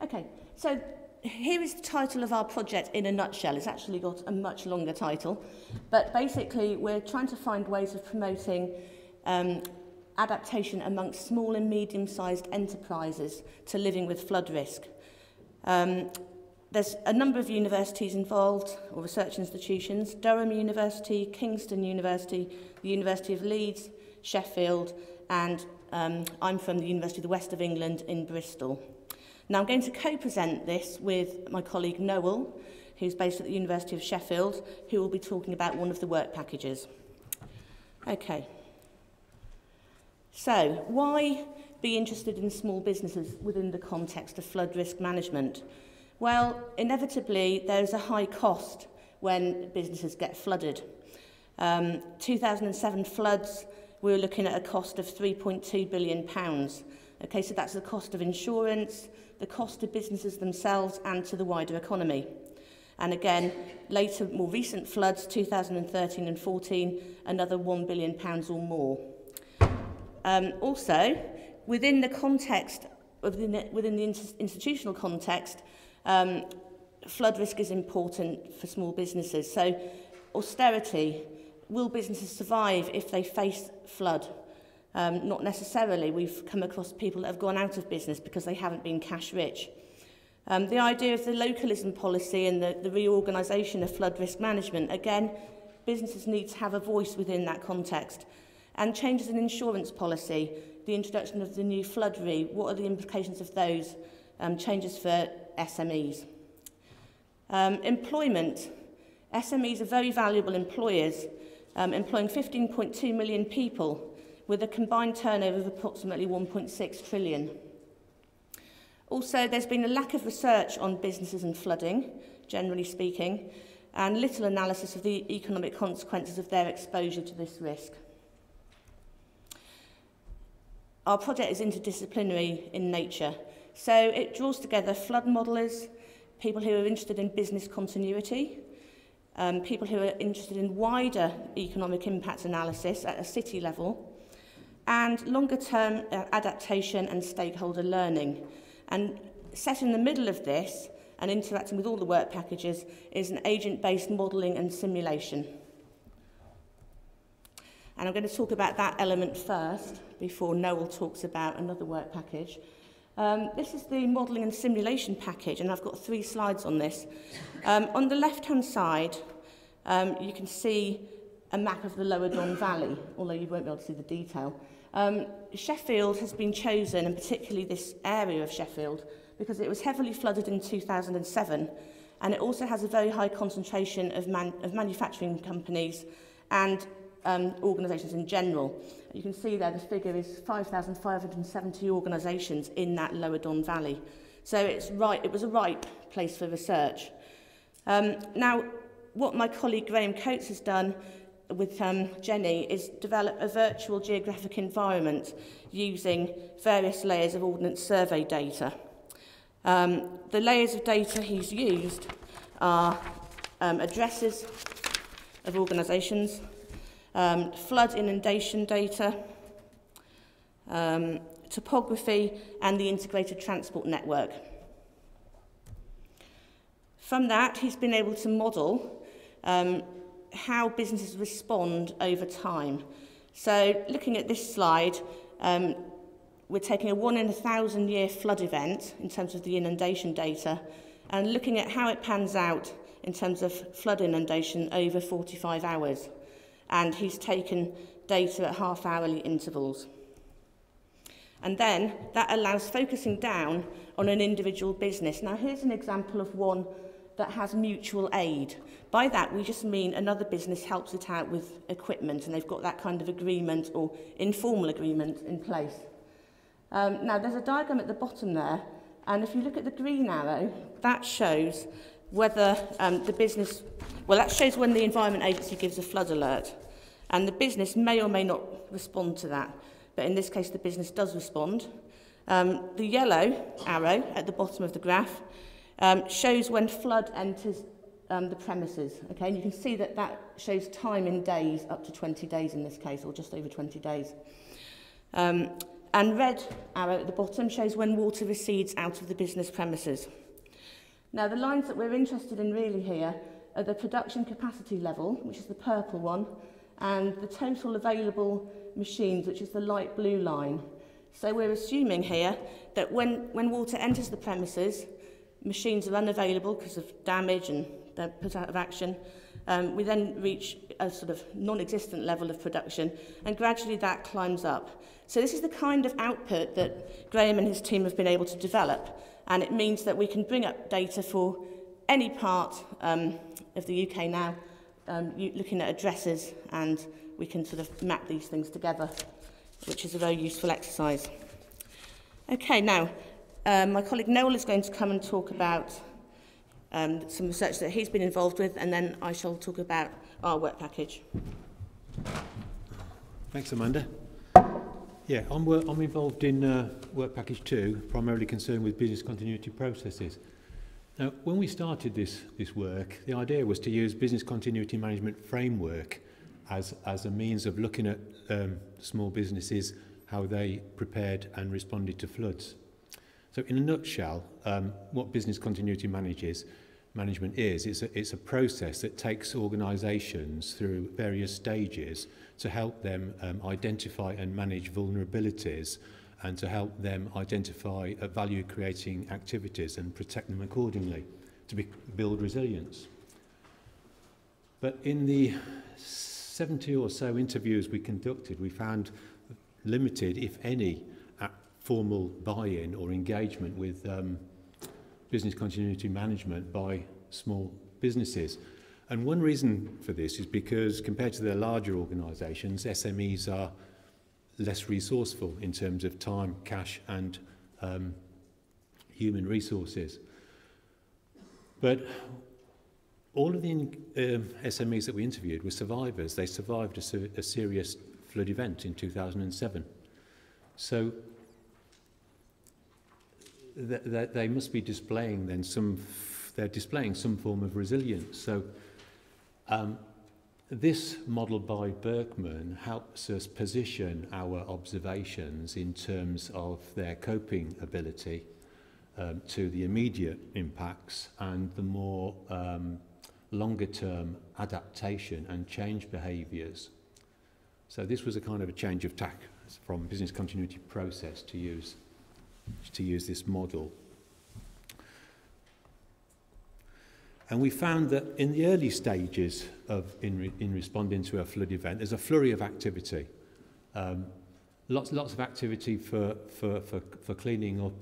Okay, so here is the title of our project in a nutshell. It's actually got a much longer title, but basically we're trying to find ways of promoting adaptation amongst small and medium-sized enterprises to living with flood risk. There's a number of universities involved, or research institutions: Durham University, Kingston University, the University of Leeds, Sheffield, and I'm from the University of the West of England in Bristol. Now I'm going to co-present this with my colleague Noel, who's based at the University of Sheffield, who will be talking about one of the work packages. Okay. So, why be interested in small businesses within the context of flood risk management? Well, inevitably, there's a high cost when businesses get flooded. 2007 floods, we were looking at a cost of £3.2 billion. Okay, so that's the cost of insurance, the cost to businesses themselves and to the wider economy. And again, later, more recent floods, 2013 and 14, another £1 billion or more. Also, within the context, within the institutional context, flood risk is important for small businesses. So, austerity, will businesses survive if they face flood? Not necessarily. We've come across people that have gone out of business because they haven't been cash rich. The idea of the localism policy and the reorganisation of flood risk management, again, businesses need to have a voice within that context. And changes in insurance policy, the introduction of the new flood re, what are the implications of those changes for SMEs? Employment. SMEs are very valuable employers, employing 15.2 million people with a combined turnover of approximately 1.6 trillion. Also, there's been a lack of research on businesses and flooding, generally speaking, and little analysis of the economic consequences of their exposure to this risk. Our project is interdisciplinary in nature, so it draws together flood modellers, people who are interested in business continuity, people who are interested in wider economic impact analysis at a city level, and longer-term adaptation and stakeholder learning. And set in the middle of this, and interacting with all the work packages, is an agent-based modelling and simulation. And I'm going to talk about that element first, before Noel talks about another work package. This is the modelling and simulation package, and I've got 3 slides on this. On the left-hand side, you can see a map of the Lower Don Valley, although you won't be able to see the detail. Sheffield has been chosen, and particularly this area of Sheffield, because it was heavily flooded in 2007, and it also has a very high concentration of manufacturing companies and organisations in general. You can see there the figure is 5,570 organisations in that Lower Don Valley. So it was a ripe place for research. Now, what my colleague Graham Coates has done with Jenny is develop a virtual geographic environment using various layers of Ordnance Survey data. The layers of data he's used are addresses of organisations, flood inundation data, topography, and the integrated transport network. From that, he's been able to model how businesses respond over time. So, looking at this slide, we're taking a 1 in 1,000 year flood event in terms of the inundation data, and looking at how it pans out in terms of flood inundation over 45 hours. And he's taken data at half-hourly intervals. And then that allows focusing down on an individual business. Now, here's an example of one that has mutual aid. By that, we just mean another business helps it out with equipment, and they've got that kind of agreement or informal agreement in place. Now, there's a diagram at the bottom there, and if you look at the green arrow, that shows whether the business, well, that shows when the Environment Agency gives a flood alert. And the business may or may not respond to that. But in this case, the business does respond. The yellow arrow at the bottom of the graph shows when flood enters the premises. Okay, and you can see that that shows time in days, up to 20 days in this case, or just over 20 days. And red arrow at the bottom shows when water recedes out of the business premises. Now, the lines that we're interested in really here are the production capacity level, which is the purple one, and the total available machines, which is the light blue line. So we're assuming here that when water enters the premises, machines are unavailable because of damage and they're put out of action. We then reach a sort of non-existent level of production, and gradually that climbs up. So this is the kind of output that Graham and his team have been able to develop, and it means that we can bring up data for any part of the UK now, looking at addresses, and we can sort of map these things together, which is a very useful exercise. Okay, now, my colleague Noel is going to come and talk about some research that he's been involved with, and then I shall talk about our work package. Thanks, Amanda. Yeah, I'm involved in work package 2, primarily concerned with business continuity processes. Now, when we started this work, the idea was to use business continuity management framework as a means of looking at small businesses, how they prepared and responded to floods. So in a nutshell, what business continuity management is, it's a process that takes organisations through various stages to help them identify and manage vulnerabilities, and to help them identify value-creating activities and protect them accordingly to build resilience. But in the 70 or so interviews we conducted, we found limited, if any, formal buy-in or engagement with business continuity management by small businesses. And one reason for this is because compared to their larger organisations, SMEs are less resourceful in terms of time, cash and human resources. But all of the SMEs that we interviewed were survivors. They survived a serious flood event in 2007. So they must be displaying then they're displaying some form of resilience. So this model by Berkman helps us position our observations in terms of their coping ability to the immediate impacts and the more longer term adaptation and change behaviours. So this was a kind of a change of tack from business continuity process to use this model. And we found that in the early stages in responding to a flood event, there's a flurry of activity. Lots of activity for cleaning up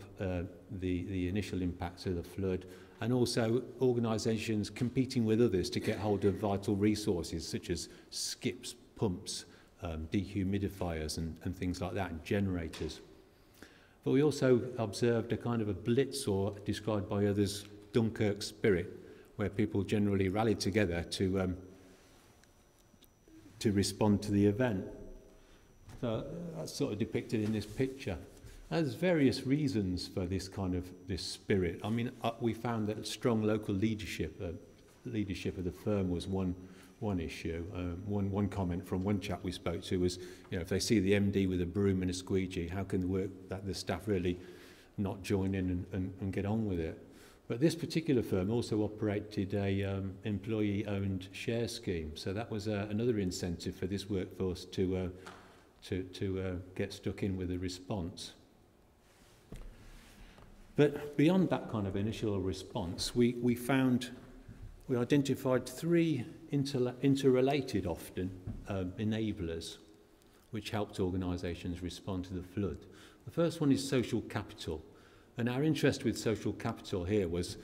the initial impacts of the flood, and also organisations competing with others to get hold of vital resources such as skips, pumps, dehumidifiers and things like that, and generators. But we also observed a kind of a blitz, or described by others, Dunkirk spirit, where people generally rallied together to respond to the event. So that's sort of depicted in this picture. There's various reasons for this spirit. I mean, we found that strong local leadership of the firm was one issue. One comment from one chap we spoke to was, if they see the MD with a broom and a squeegee, how can the staff really not join in and get on with it? But this particular firm also operated a employee-owned share scheme, so that was another incentive for this workforce to get stuck in with a response. But beyond that kind of initial response, we identified three interrelated, often, enablers which helped organisations respond to the flood. The first one is social capital. And our interest with social capital here was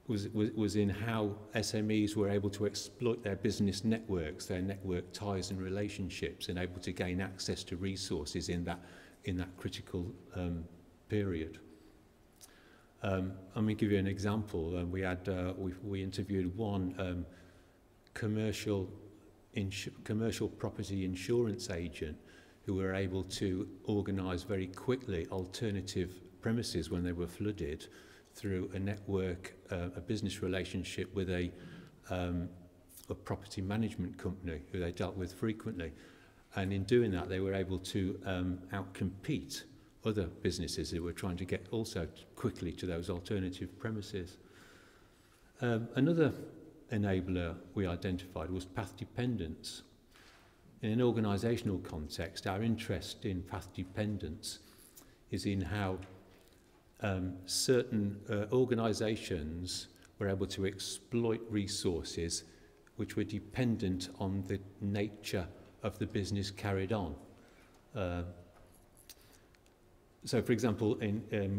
in how SMEs were able to exploit their business networks, their network ties and relationships, and able to gain access to resources in that critical period. Let me give you an example. We interviewed one commercial property insurance agent who were able to organise very quickly alternative premises when they were flooded through a network, a business relationship with a property management company who they dealt with frequently. And in doing that, they were able to outcompete other businesses who were trying to get also quickly to those alternative premises. Another enabler we identified was path dependence. In an organisational context, our interest in path dependence is in how certain organisations were able to exploit resources which were dependent on the nature of the business carried on. So, for example,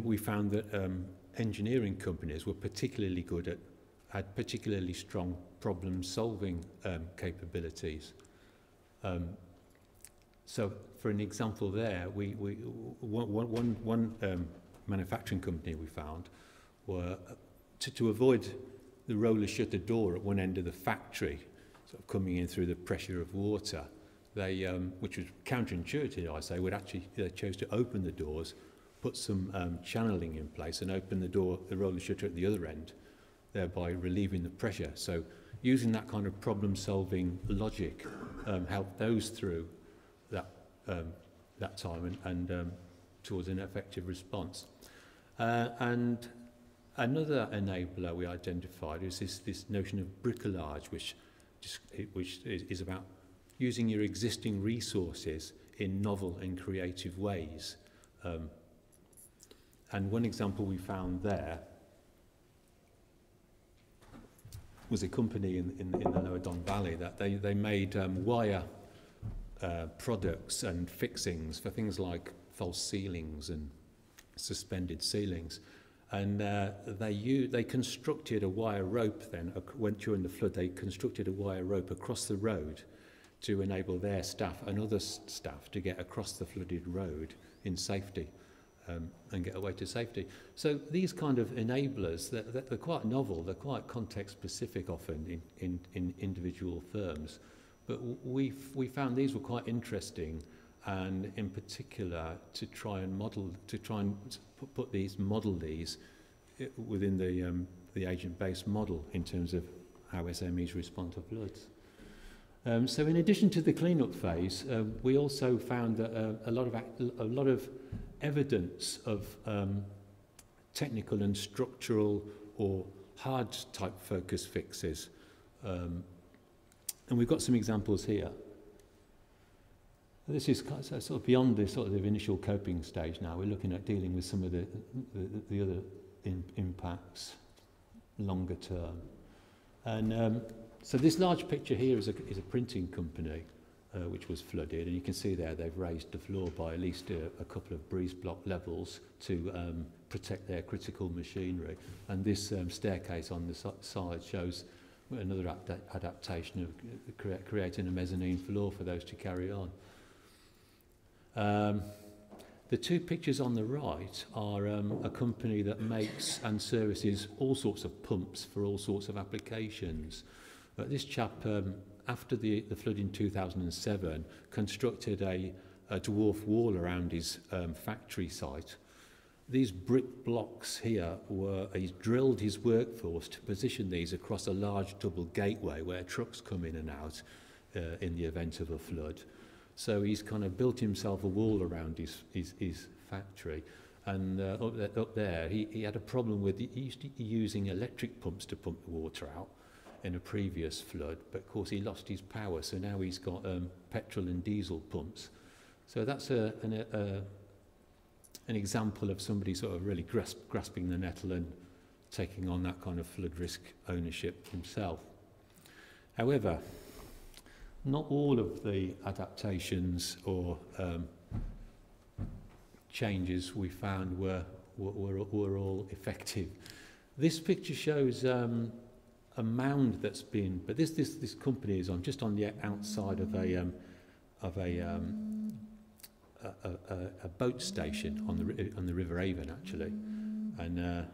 we found that engineering companies were particularly good had particularly strong problem-solving capabilities. So, for an example, there, one manufacturing company we found were to avoid the roller shutter door at one end of the factory, sort of coming in through the pressure of water. They, which was counterintuitive, I say, they chose to open the doors, put some channeling in place, and open the door, the roller shutter at the other end, thereby relieving the pressure. So, using that kind of problem-solving logic helped those through that time and towards an effective response. And another enabler we identified is this notion of bricolage, which is about using your existing resources in novel and creative ways. And one example we found there was a company in the Lower Don Valley that they made wire products and fixings for things like false ceilings and suspended ceilings. And they constructed a wire rope then, during the flood, they constructed a wire rope across the road to enable their staff and other staff to get across the flooded road in safety and get away to safety. So these kind of enablers, they're quite novel, they're quite context-specific often in individual firms. But we found these were quite interesting, and in particular to try and model these within the agent-based model in terms of how SMEs respond to floods. So in addition to the clean-up phase, we also found that a lot of evidence of technical and structural or hard type focus fixes. And we've got some examples here. This is sort of beyond the sort of initial coping stage now. We're looking at dealing with some of the other impacts longer term. And so this large picture here is a printing company which was flooded, and you can see there they've raised the floor by at least a couple of breeze block levels to protect their critical machinery. And this staircase on the side shows another adaptation of creating a mezzanine floor for those to carry on. The two pictures on the right are a company that makes and services all sorts of pumps for all sorts of applications. This chap, after the flood in 2007, constructed a dwarf wall around his factory site. These brick blocks here he's drilled his workforce to position these across a large double gateway where trucks come in and out in the event of a flood. So he's kind of built himself a wall around his factory. And up there, he had a problem with using electric pumps to pump the water out in a previous flood, but of course he lost his power, so now he's got petrol and diesel pumps. So that's an example of somebody sort of really grasping the nettle and taking on that kind of flood risk ownership himself. However, not all of the adaptations or changes we found were all effective. This picture shows a mound that's been, but this company is just on the outside of a boat station on the River Avon actually, and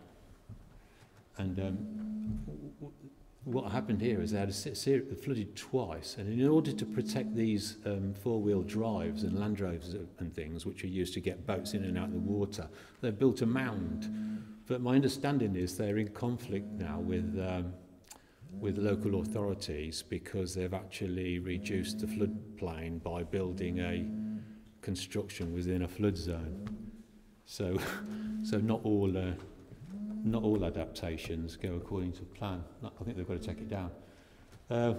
what happened here is they had flooded twice, and in order to protect these four-wheel drives and Land Rovers and things which are used to get boats in and out of the water, they built a mound. But my understanding is they're in conflict now with local authorities because they've actually reduced the floodplain by building a construction within a flood zone. So not all adaptations go according to plan. I think they've got to take it down.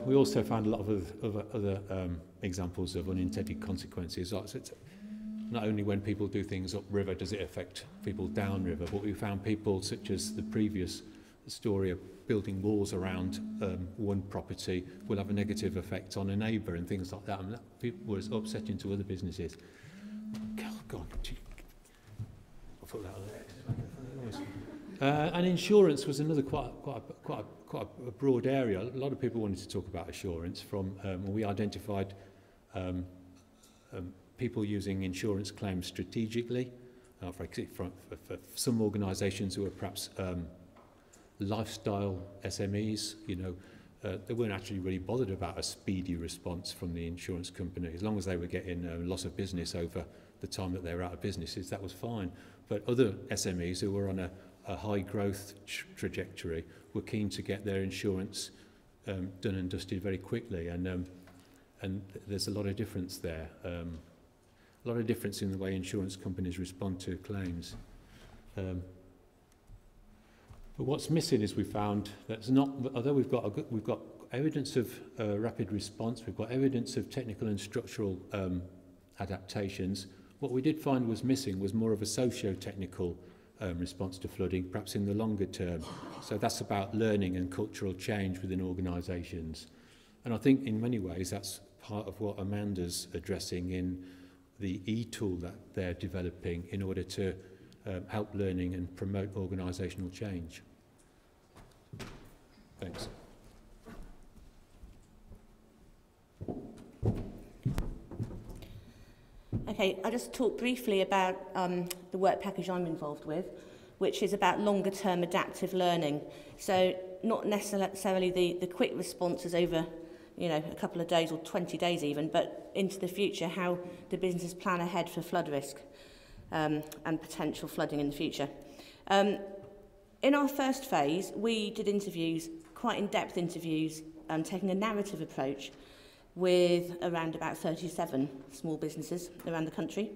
We also found a lot of other examples of unintended consequences. So it's not only when people do things upriver does it affect people downriver, but we found people such as the previous story of building walls around one property will have a negative effect on a neighbour and things like that. And that was upsetting to other businesses. God, I'll put that on there. And insurance was another quite a broad area. A lot of people wanted to talk about assurance. We identified people using insurance claims strategically. For some organisations who are perhaps lifestyle SMEs, they weren't actually really bothered about a speedy response from the insurance company. As long as they were getting loss of business over the time that they were out of businesses, that was fine. But other SMEs who were on a high growth trajectory were keen to get their insurance done and dusted very quickly, and there's a lot of difference there. A lot of difference in the way insurance companies respond to claims. But what's missing is we found that's not, although we've got evidence of rapid response, we've got evidence of technical and structural adaptations. What we did find was missing was more of a socio-technical response to flooding, perhaps in the longer term. So that's about learning and cultural change within organisations. And I think in many ways that's part of what Amanda's addressing in the e-tool that they're developing in order to help learning and promote organisational change. Thanks. Okay, I'll just talk briefly about the work package I'm involved with, which is about longer term adaptive learning. So not necessarily the quick responses over a couple of days or 20 days even, but into the future, how the businesses plan ahead for flood risk and potential flooding in the future. In our first phase, we did interviews, quite in-depth interviews, taking a narrative approach with around about 37 small businesses around the country.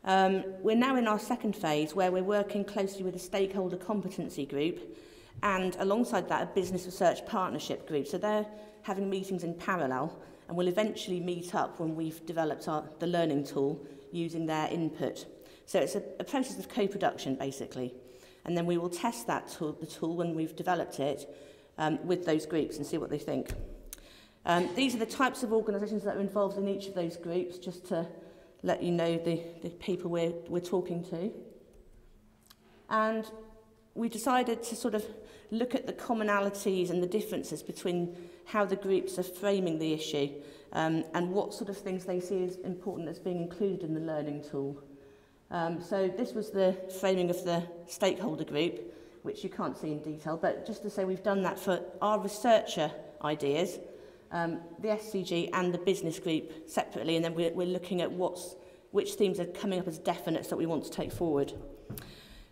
We're now in our second phase where we're working closely with a stakeholder competency group and alongside that a business research partnership group. So they're having meetings in parallel and will eventually meet up when we've developed the learning tool using their input. So it's a process of co-production basically, and then we will test the tool when we've developed it with those groups and see what they think. These are the types of organisations that are involved in each of those groups, just to let you know the people we're talking to. And we decided to sort of look at the commonalities and the differences between how the groups are framing the issue and what sort of things they see as important as being included in the learning tool. So this was the framing of the stakeholder group, which you can't see in detail, but just to say we've done that for our researcher ideas, the SCG and the business group separately, and then we're looking at which themes are coming up as definites that we want to take forward.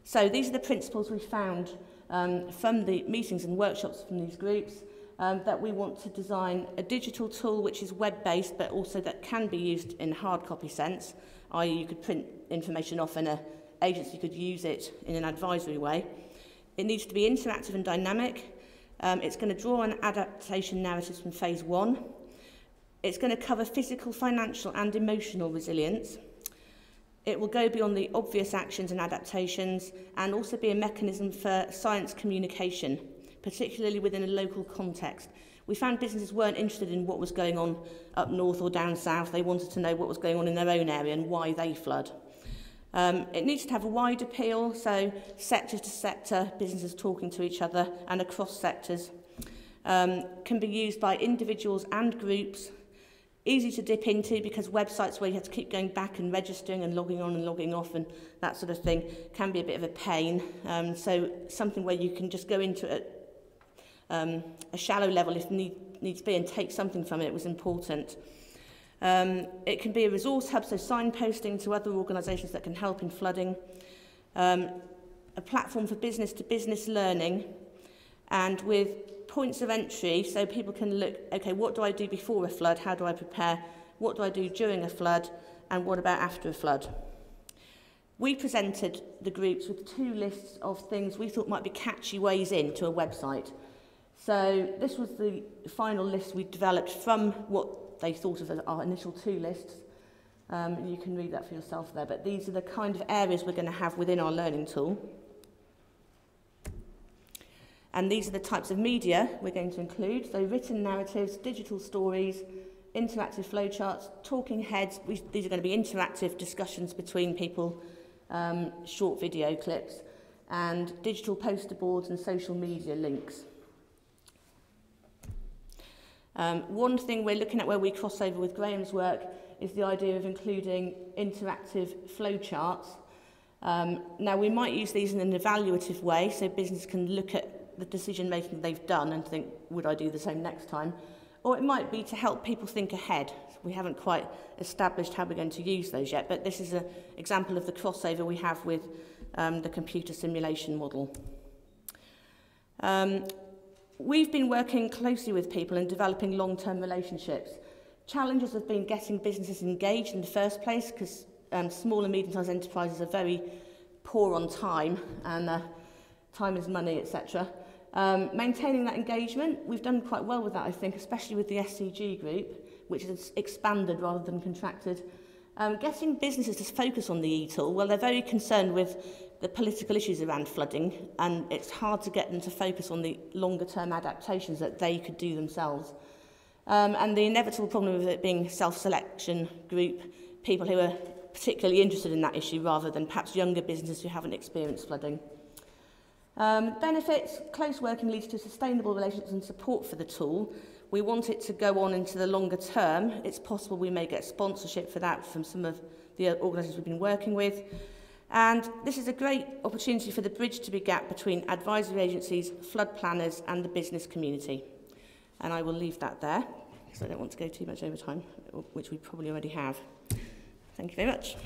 So these are the principles we found from the meetings and workshops from these groups, that we want to design a digital tool which is web-based but also that can be used in hard copy sense, i.e. you could print information off and an agency could use it in an advisory way. It needs to be interactive and dynamic. It's going to draw on adaptation narratives from phase 1. It's going to cover physical, financial and emotional resilience. It will go beyond the obvious actions and adaptations and also be a mechanism for science communication, particularly within a local context. We found businesses weren't interested in what was going on up north or down south. They wanted to know what was going on in their own area and why they flood. It needs to have a wide appeal, so sector to sector, businesses talking to each other and across sectors. Can be used by individuals and groups. Easy to dip into because websites where you have to keep going back and registering and logging on and logging off and that sort of thing can be a bit of a pain. So something where you can just go into it a shallow level if needs be and take something from it was important. It can be a resource hub, so signposting to other organisations that can help in flooding. A platform for business-to-business learning and with points of entry, so people can look, okay, what do I do before a flood? How do I prepare? What do I do during a flood? And what about after a flood? we presented the groups with 2 lists of things we thought might be catchy ways into a website. So this was the final list we developed from what they thought of as our initial 2 lists. You can read that for yourself there, but these are the kind of areas we're going to have within our learning tool. And these are the types of media we're going to include. So written narratives, digital stories, interactive flowcharts, talking heads. These are going to be interactive discussions between people, short video clips, and digital poster boards and social media links. One thing we're looking at where we cross over with Graham's work is the idea of including interactive flowcharts. Now, we might use these in an evaluative way, so business can look at the decision making they've done and think, would I do the same next time? Or it might be to help people think ahead. We haven't quite established how we're going to use those yet, but this is an example of the crossover we have with the computer simulation model. We've been working closely with people and developing long-term relationships. Challenges have been getting businesses engaged in the first place, because small and medium-sized enterprises are very poor on time, and time is money, etc. Maintaining that engagement, we've done quite well with that, I think, especially with the SCG group, which has expanded rather than contracted. Getting businesses to focus on the e-tool, well, they're very concerned with the political issues around flooding, and it's hard to get them to focus on the longer-term adaptations that they could do themselves. And the inevitable problem of it being self-selection group, people who are particularly interested in that issue rather than perhaps younger businesses who haven't experienced flooding. Benefits, close working leads to sustainable relationships and support for the tool. We want it to go on into the longer term. It's possible we may get sponsorship for that from some of the organisations we've been working with. And this is a great opportunity for the bridge to be gap between advisory agencies, flood planners and the business community. And I will leave that there, because I don't want to go too much over time, which we probably already have. Thank you very much.